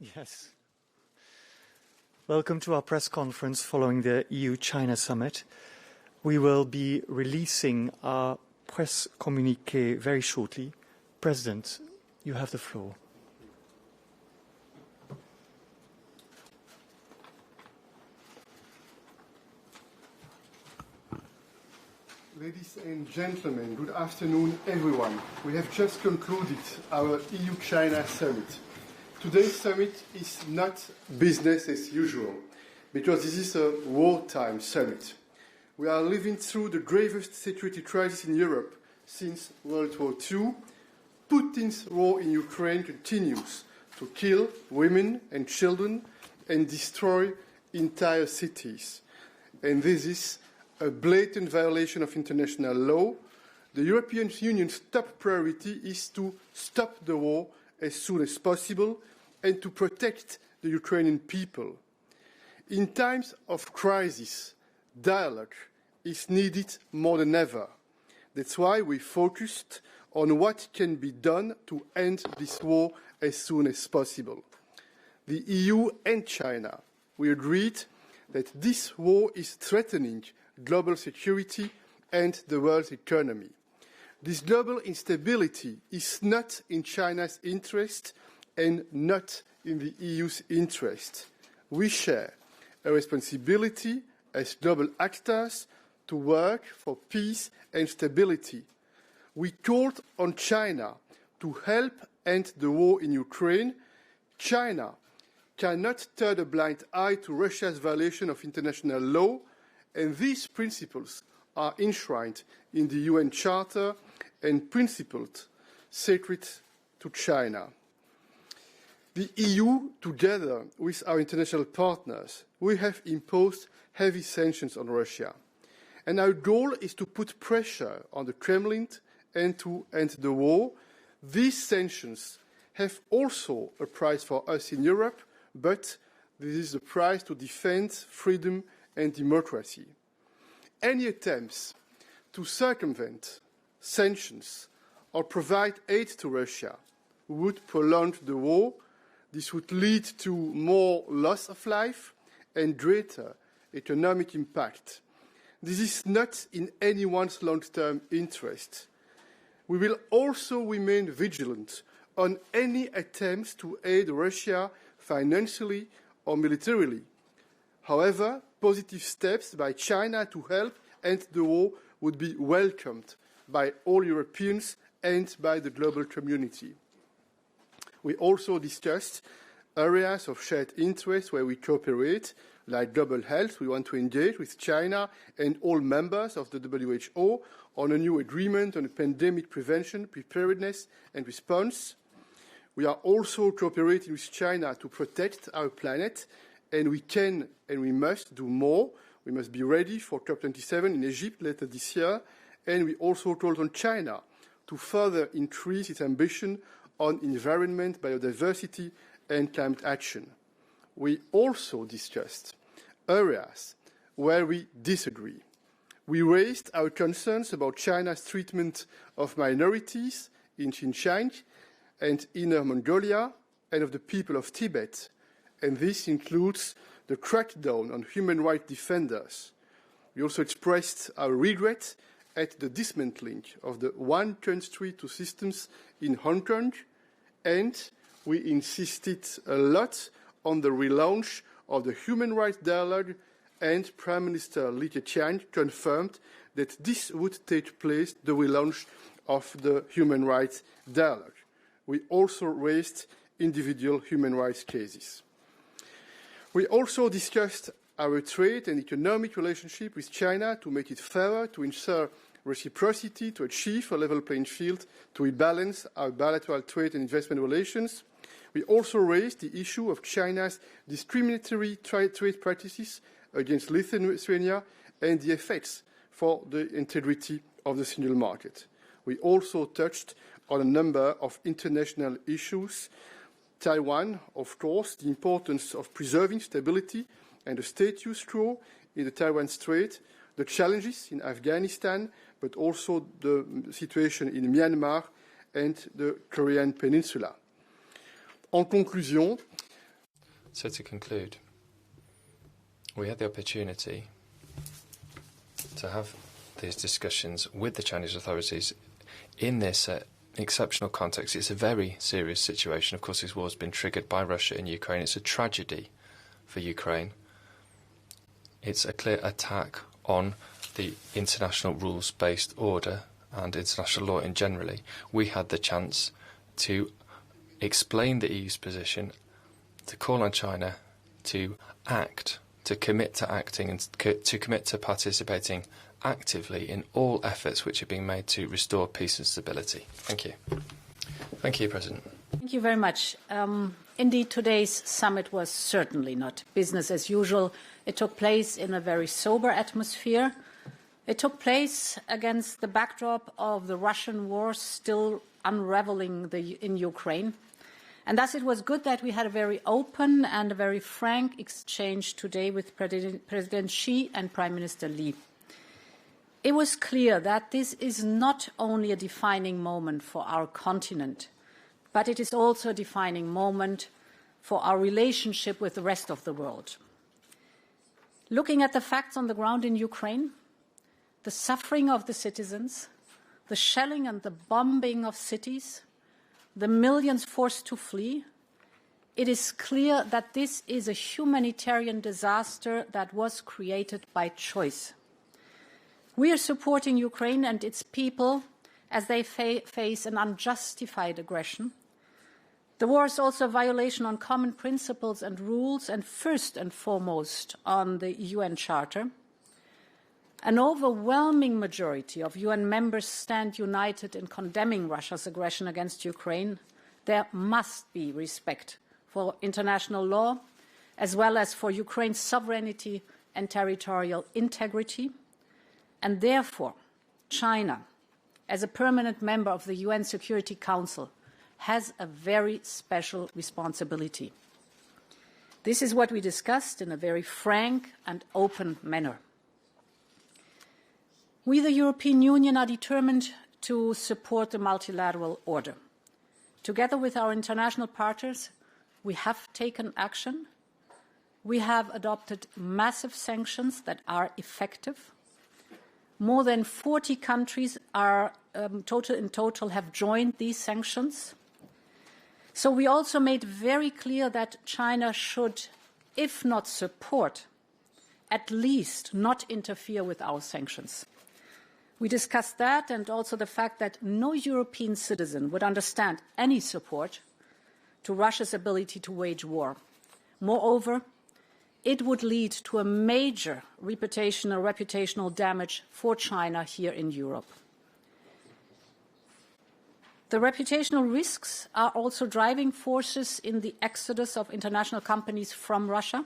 Yes. Welcome to our press conference following the EU-China summit. We will be releasing our press communiqué very shortly. President, you have the floor. Ladies and gentlemen, good afternoon, everyone. We have just concluded our EU-China summit. Today's summit is not business as usual, because this is a wartime summit. We are living through the gravest security crisis in Europe since World War II. Putin's war in Ukraine continues to kill women and children and destroy entire cities. And this is a blatant violation of international law. The European Union's top priority is to stop the war as soon as possible and to protect the Ukrainian people. In times of crisis, dialogue is needed more than ever. That's why we focused on what can be done to end this war as soon as possible. The EU and China, we agreed that this war is threatening global security and the world's economy. This global instability is not in China's interest and not in the EU's interest. We share a responsibility as global actors to work for peace and stability. We called on China to help end the war in Ukraine. China cannot turn a blind eye to Russia's violation of international law, and these principles are enshrined in the UN Charter and principled sacred to China. The EU, together with our international partners, we have imposed heavy sanctions on Russia. And our goal is to put pressure on the Kremlin and to end the war. These sanctions have also a price for us in Europe, but this is the price to defend freedom and democracy. Any attempts to circumvent sanctions or provide aid to Russia would prolong the war. This would lead to more loss of life and greater economic impact. This is not in anyone's long-term interest. We will also remain vigilant on any attempts to aid Russia financially or militarily. However, positive steps by China to help end the war would be welcomed by all Europeans and by the global community. We also discussed areas of shared interest where we cooperate, like global health. We want to engage with China and all members of the WHO on a new agreement on pandemic prevention, preparedness and response. We are also cooperating with China to protect our planet, and we can and we must do more. We must be ready for COP27 in Egypt later this year, and we also called on China to further increase its ambition on environment, biodiversity, and climate action. We also discussed areas where we disagree. We raised our concerns about China's treatment of minorities in Xinjiang and Inner Mongolia and of the people of Tibet, and this includes the crackdown on human rights defenders. We also expressed our regret at the dismantling of the one country, two systems in Hong Kong, and we insisted a lot on the relaunch of the human rights dialogue, and Prime Minister Li Keqiang confirmed that this would take place, the relaunch of the human rights dialogue. We also raised individual human rights cases. We also discussed our trade and economic relationship with China to make it fairer, to ensure reciprocity, to achieve a level playing field, to rebalance our bilateral trade and investment relations. We also raised the issue of China's discriminatory trade practices against Lithuania and the effects for the integrity of the single market. We also touched on a number of international issues. Taiwan, of course, the importance of preserving stability and the status quo in the Taiwan Strait, the challenges in Afghanistan, but also the situation in Myanmar and the Korean Peninsula. En conclusion, So to conclude, we had the opportunity to have these discussions with the Chinese authorities in this exceptional context. It's a very serious situation. Of course, this war has been triggered by Russia in Ukraine. It's a tragedy for Ukraine. It's a clear attack on the international rules-based order and international law in generally. We had the chance to explain the EU's position, to call on China to act, to commit to acting and to commit to participating actively in all efforts which are being made to restore peace and stability. Thank you. Thank you, President. Thank you very much. Indeed, today's summit was certainly not business as usual. It took place in a very sober atmosphere. It took place against the backdrop of the Russian war still unraveling in Ukraine. And thus it was good that we had a very open and a very frank exchange today with President Xi and Prime Minister Li. It was clear that this is not only a defining moment for our continent, but it is also a defining moment for our relationship with the rest of the world. Looking at the facts on the ground in Ukraine, the suffering of the citizens, the shelling and the bombing of cities, the millions forced to flee, it is clear that this is a humanitarian disaster that was created by choice. We are supporting Ukraine and its people as they face an unjustified aggression. The war is also a violation on common principles and rules, and first and foremost on the UN Charter. An overwhelming majority of UN members stand united in condemning Russia's aggression against Ukraine. There must be respect for international law, as well as for Ukraine's sovereignty and territorial integrity. And therefore, China, as a permanent member of the UN Security Council, has a very special responsibility. This is what we discussed in a very frank and open manner. We, the European Union, are determined to support the multilateral order. Together with our international partners, we have taken action. We have adopted massive sanctions that are effective. More than 40 countries in total have joined these sanctions. So we also made very clear that China should, if not support, at least not interfere with our sanctions. We discussed that and also the fact that no European citizen would understand any support to Russia's ability to wage war. Moreover, it would lead to a major reputational damage for China here in Europe. The reputational risks are also driving forces in the exodus of international companies from Russia.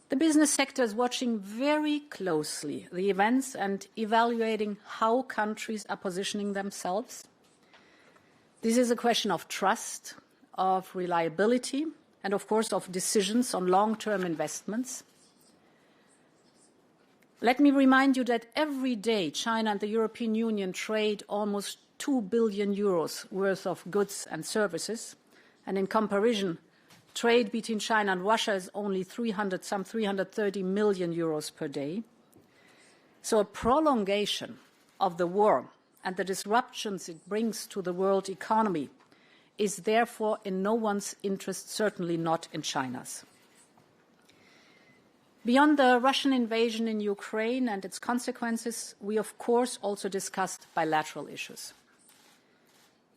The business sector is watching very closely the events and evaluating how countries are positioning themselves. This is a question of trust, of reliability, and of course of decisions on long-term investments. Let me remind you that every day China and the European Union trade almost 2 billion euros worth of goods and services, and in comparison, trade between China and Russia is only some 330 million euros per day. So a prolongation of the war and the disruptions it brings to the world economy is therefore in no one's interest, certainly not in China's. Beyond the Russian invasion in Ukraine and its consequences, we of course also discussed bilateral issues.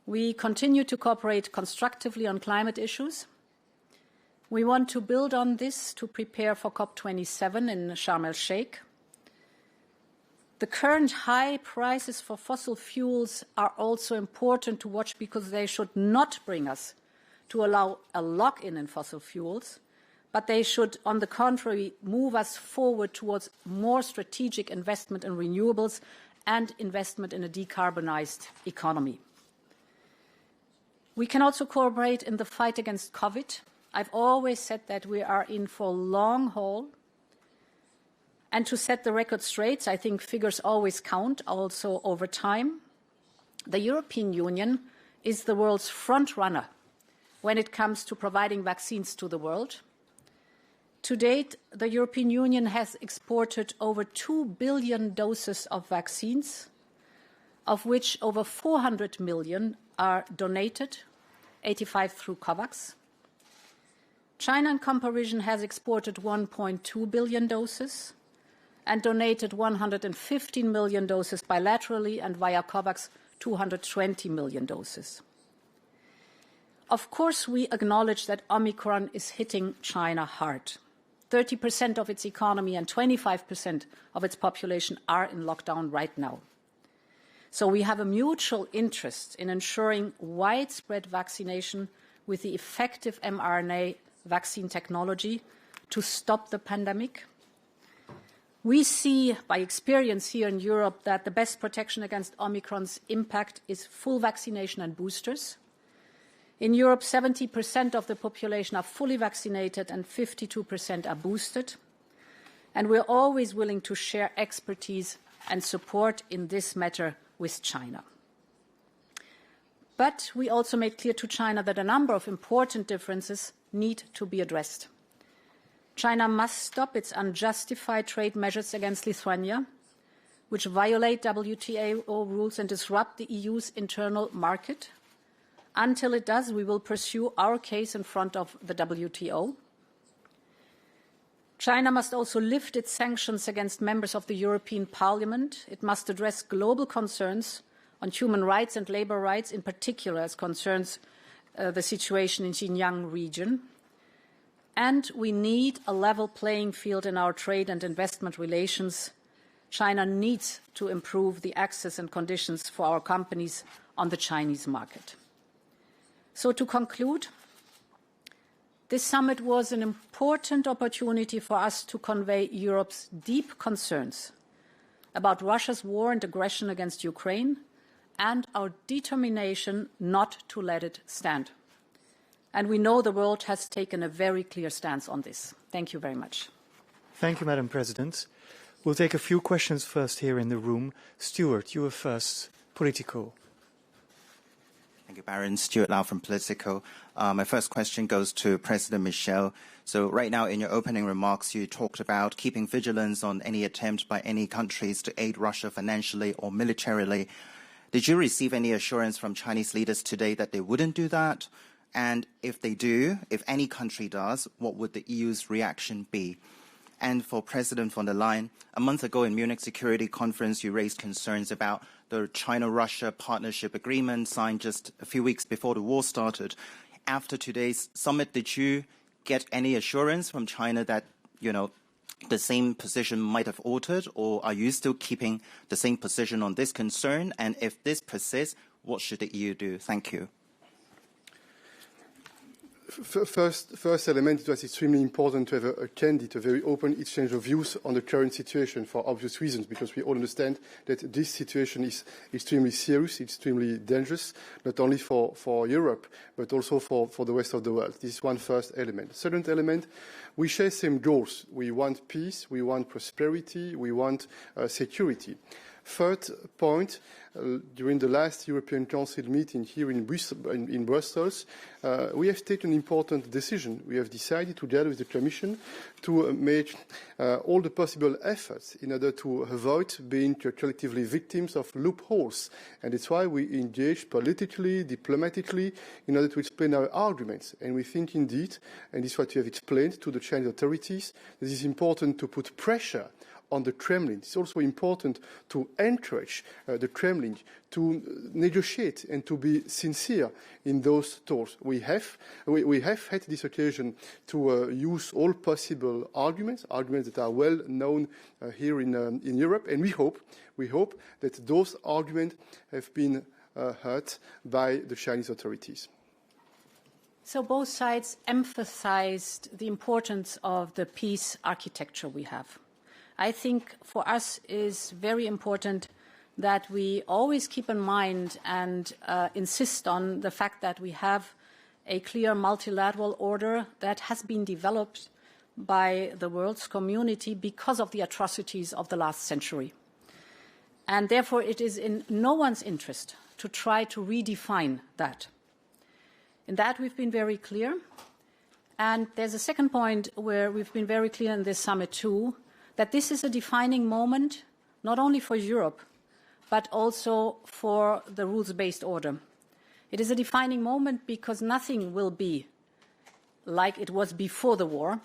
We continue to cooperate constructively on climate issues. We want to build on this to prepare for COP27 in Sharm el-Sheikh. The current high prices for fossil fuels are also important to watch because they should not bring us to allow a lock-in in fossil fuels, but they should, on the contrary, move us forward towards more strategic investment in renewables and investment in a decarbonized economy. We can also cooperate in the fight against COVID. I've always said that we are in for long haul. And to set the record straight, I think figures always count, also over time. The European Union is the world's front runner when it comes to providing vaccines to the world. To date, the European Union has exported over 2 billion doses of vaccines, of which over 400 million are donated, 85 through COVAX. China in comparison has exported 1.2 billion doses and donated 115 million doses bilaterally, and via COVAX 220 million doses. Of course, we acknowledge that Omicron is hitting China hard. 30% of its economy and 25% of its population are in lockdown right now. So we have a mutual interest in ensuring widespread vaccination with the effective mRNA vaccine technology to stop the pandemic. We see by experience here in Europe that the best protection against Omicron's impact is full vaccination and boosters. In Europe, 70% of the population are fully vaccinated and 52% are boosted. And we're always willing to share expertise and support in this matter with China. But we also made clear to China that a number of important differences need to be addressed. China must stop its unjustified trade measures against Lithuania, which violate WTO rules and disrupt the EU's internal market. Until it does, we will pursue our case in front of the WTO. China must also lift its sanctions against members of the European Parliament. It must address global concerns on human rights and labour rights, in particular as concerns the situation in Xinjiang region. And we need a level playing field in our trade and investment relations. China needs to improve the access and conditions for our companies on the Chinese market. So to conclude, this summit was an important opportunity for us to convey Europe's deep concerns about Russia's war and aggression against Ukraine and our determination not to let it stand. And we know the world has taken a very clear stance on this. Thank you very much. Thank you, Madam President. We'll take a few questions first here in the room. Stuart, you were first. Politico. Thank you, Baron. Stuart Lau from Politico. My first question goes to President Michel. So right now in your opening remarks, you talked about keeping vigilance on any attempt by any countries to aid Russia financially or militarily. Did you receive any assurance from Chinese leaders today that they wouldn't do that? And if they do, if any country does, what would the EU's reaction be? And for President von der Leyen, a month ago in Munich Security Conference, you raised concerns about the China-Russia partnership agreement signed just a few weeks before the war started. After today's summit, did you get any assurance from China that, the same position might have altered, or are you still keeping the same position on this concern? And if this persists, what should the EU do? Thank you. First element, it was extremely important to have a candid, a very open exchange of views on the current situation for obvious reasons, because we all understand that this situation is extremely serious, extremely dangerous, not only for Europe, but also for the rest of the world. This is one first element. Second element, we share same goals. We want peace, we want prosperity, we want security. Third point, during the last European Council meeting here in Brussels, we have taken an important decision. We have decided together with the Commission to make all the possible efforts in order to avoid being collectively victims of loopholes. And that's why we engage politically, diplomatically, in order to explain our arguments. And we think indeed, and this is what we have explained to the Chinese authorities, that it is important to put pressure on the Kremlin. It's also important to encourage the Kremlin to negotiate and to be sincere in those talks. We have had this occasion to use all possible arguments that are well known here in Europe, and we hope that those arguments have been heard by the Chinese authorities. So both sides emphasized the importance of the peace architecture we have. I think for us is very important that we always keep in mind and insist on the fact that we have a clear multilateral order that has been developed by the world's community because of the atrocities of the last century. And therefore it is in no one's interest to try to redefine that. In that, we've been very clear. And there's a second point where we've been very clear in this summit too, that this is a defining moment, not only for Europe, but also for the rules-based order. It is a defining moment because nothing will be like it was before the war.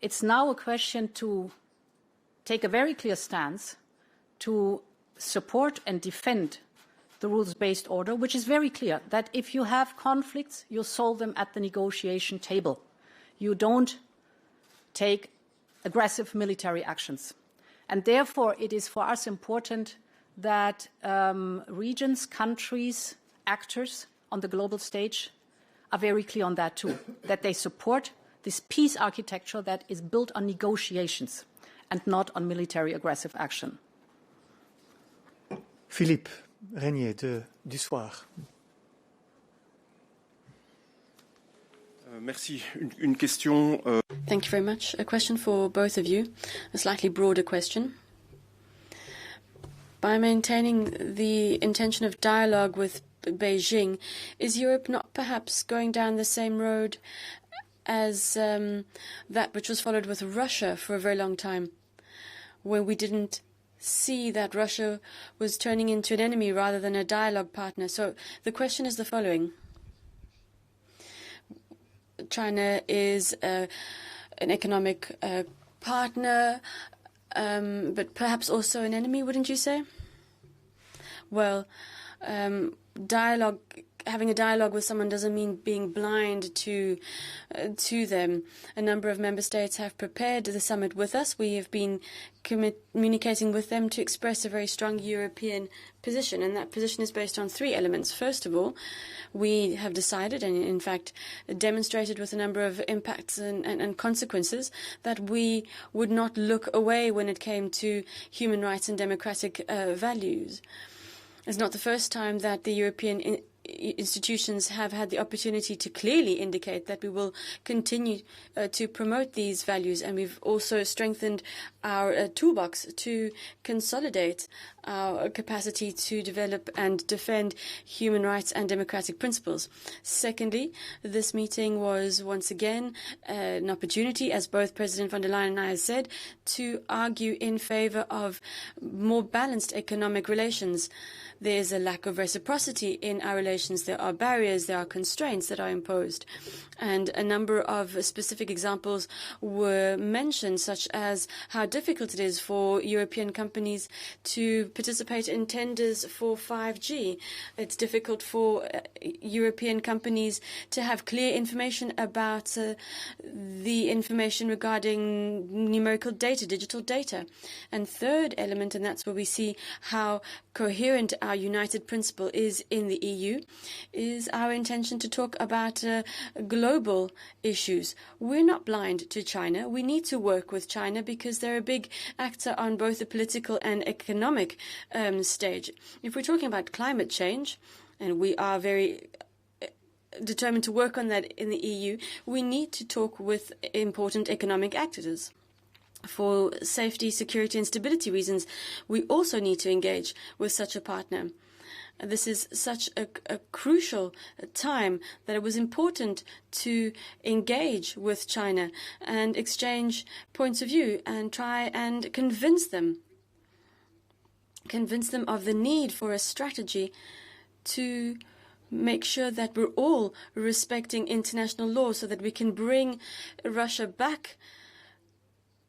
It's now a question to take a very clear stance to support and defend the rules-based order, which is very clear that if you have conflicts, you solve them at the negotiation table. You don't take aggressive military actions. And therefore, it is for us important that regions, countries, actors on the global stage are very clear on that too, that they support this peace architecture that is built on negotiations and not on military aggressive action. Philippe Régnier du Soir. Merci. Une question. Thank you very much. A question for both of you, a slightly broader question. By maintaining the intention of dialogue with Beijing, is Europe not perhaps going down the same road as that which was followed with Russia for a very long time, where we didn't see that Russia was turning into an enemy rather than a dialogue partner? So the question is the following. China is an economic partner, but perhaps also an enemy, wouldn't you say? Well, having a dialogue with someone doesn't mean being blind to them. A number of member states have prepared the summit with us. We have been communicating with them to express a very strong European position, and that position is based on three elements. First of all, we have decided, and in fact demonstrated with a number of impacts and consequences, that we would not look away when it came to human rights and democratic values. It's not the first time that the European institutions have had the opportunity to clearly indicate that we will continue to promote these values, and we've also strengthened our toolbox to consolidate our capacity to develop and defend human rights and democratic principles. Secondly, this meeting was once again an opportunity, as both President von der Leyen and I have said, to argue in favor of more balanced economic relations. There's a lack of reciprocity in our relations. There are barriers, there are constraints that are imposed. And a number of specific examples were mentioned, such as how difficult it is for European companies to participate in tenders for 5G. It's difficult for European companies to have clear information about the information regarding numerical data, digital data. And third element, and that's where we see how coherent our united principle is in the EU, is our intention to talk about global issues. We're not blind to China. We need to work with China because they're a big actor on both the political and economic stage. If we're talking about climate change, and we are very determined to work on that in the EU, we need to talk with important economic actors. For safety, security and stability reasons, we also need to engage with such a partner. This is such a crucial time that it was important to engage with China and exchange points of view and try and convince them of the need for a strategy to make sure that we're all respecting international law so that we can bring Russia back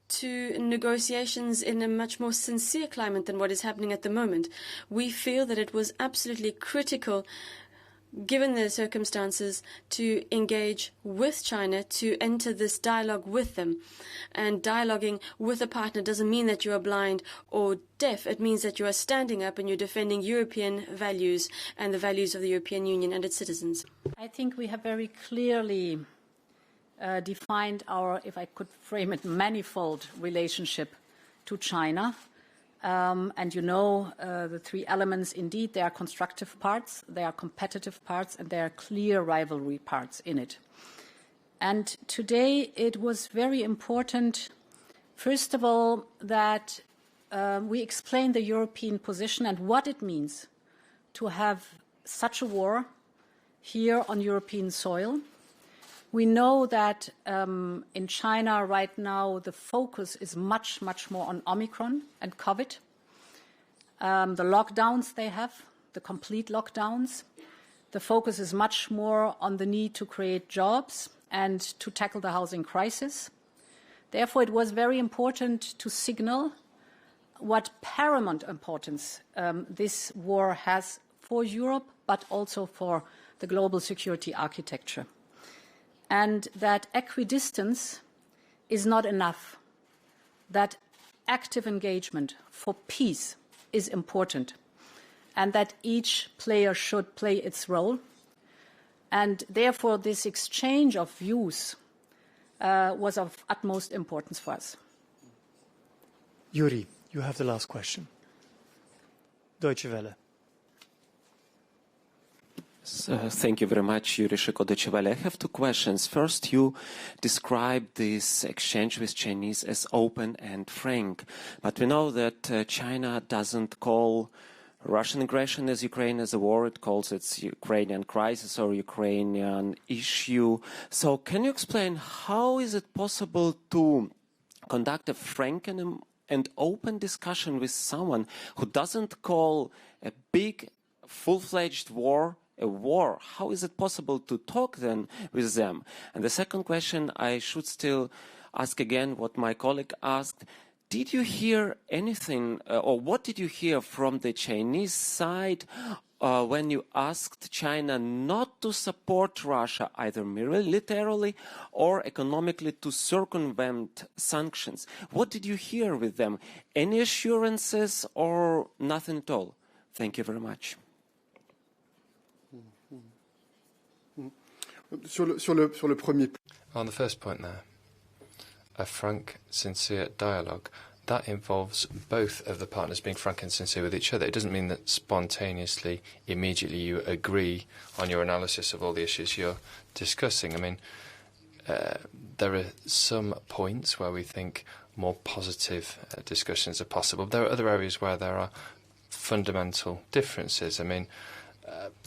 to negotiations in a much more sincere climate than what is happening at the moment. We feel that it was absolutely critical, given the circumstances, to engage with China, to enter this dialogue with them. And dialoguing with a partner doesn't mean that you are blind or deaf. It means that you are standing up and you're defending European values and the values of the European Union and its citizens. I think we have very clearly defined our, if I could frame it, manifold relationship to China. And you know the three elements, indeed, there are constructive parts, there are competitive parts, and there are clear rivalry parts in it. And today it was very important, first of all, that we explain the European position and what it means to have such a war here on European soil. We know that in China right now the focus is much, much more on Omicron and COVID. The lockdowns they have, the complete lockdowns. The focus is much more on the need to create jobs and to tackle the housing crisis. Therefore, it was very important to signal what paramount importance this war has for Europe, but also for the global security architecture. And that equidistance is not enough, that active engagement for peace is important, and that each player should play its role. And therefore, this exchange of views was of utmost importance for us. Yuri, you have the last question. Deutsche Welle. Thank you very much, Yuri Shiko, Deutsche Welle. I have two questions. First, you described this exchange with Chinese as open and frank, but we know that China doesn't call Russian aggression as Ukraine as a war. It calls it Ukrainian crisis or Ukrainian issue. So can you explain how is it possible to conduct a frank and open discussion with someone who doesn't call a big, full-fledged war a war? How is it possible to talk then with them? And the second question, I should still ask again what my colleague asked. Did you hear anything, or what did you hear from the Chinese side when you asked China not to support Russia, either militarily or economically, to circumvent sanctions? What did you hear with them? Any assurances or nothing at all? Thank you very much. On the first point there, a frank, sincere dialogue, that involves both of the partners being frank and sincere with each other. It doesn't mean that spontaneously, immediately you agree on your analysis of all the issues you're discussing. I mean, there are some points where we think more positive discussions are possible. There are other areas where there are fundamental differences. I mean,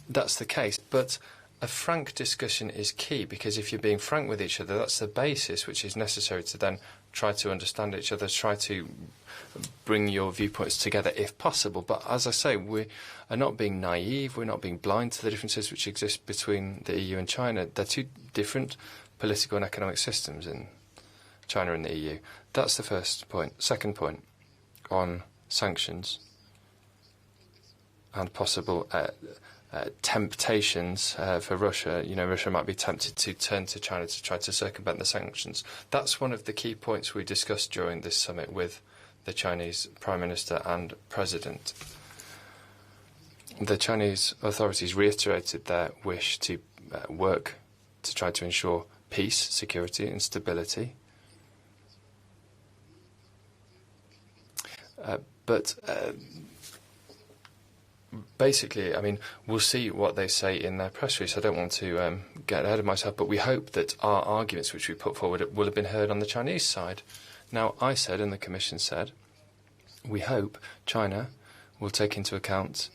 that's the case, but a frank discussion is key, because if you're being frank with each other, that's the basis which is necessary to then try to understand each other, try to bring your viewpoints together if possible. But as I say, we are not being naive, we're not being blind to the differences which exist between the EU and China. They're two different political and economic systems in China and the EU. That's the first point. Second point, on sanctions and possible temptations for Russia. You know, Russia might be tempted to turn to China to try to circumvent the sanctions. That's one of the key points we discussed during this summit with the Chinese Prime Minister and President. The Chinese authorities reiterated their wish to work to try to ensure peace, security and stability. Basically, I mean, we'll see what they say in their press release. I don't want to get ahead of myself, but we hope that our arguments which we put forward will have been heard on the Chinese side. Now, I said, and the Commission said, we hope China will take into account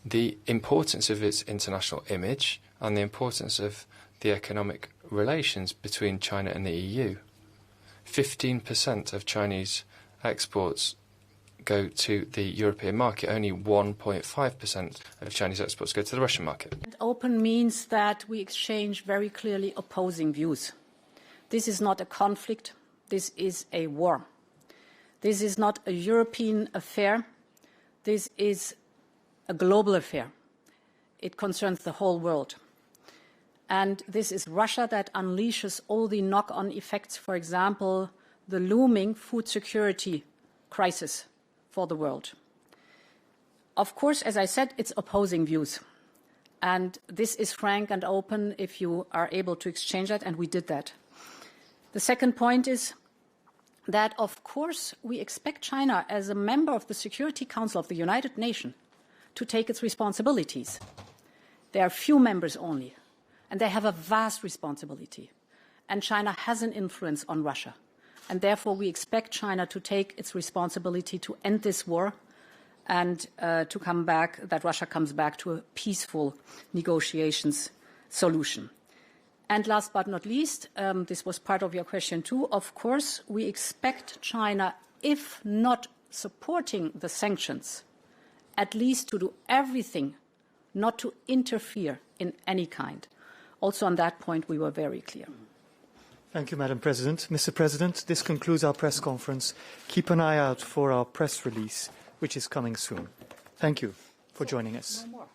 the importance of its international image and the importance of the economic relations between China and the EU. 15% of Chinese exports go to the European market. Only 1.5% of Chinese exports go to the Russian market. And open means that we exchange very clearly opposing views. This is not a conflict. This is a war. This is not a European affair. This is a global affair. It concerns the whole world. And this is Russia that unleashes all the knock-on effects, for example, the looming food security crisis for the world. Of course, as I said, it's opposing views. And this is frank and open if you are able to exchange that, and we did that. The second point is that, of course, we expect China, as a member of the Security Council of the United Nations, to take its responsibilities. There are few members only, and they have a vast responsibility. And China has an influence on Russia. And therefore, we expect China to take its responsibility to end this war and to come back, that Russia comes back to peaceful negotiations solution. And last but not least, this was part of your question too, of course, we expect China, if not supporting the sanctions, at least to do everything not to interfere in any kind. Also on that point, we were very clear. Thank you, Madam President. Mr. President, this concludes our press conference. Keep an eye out for our press release, which is coming soon. Thank you for joining us. No more.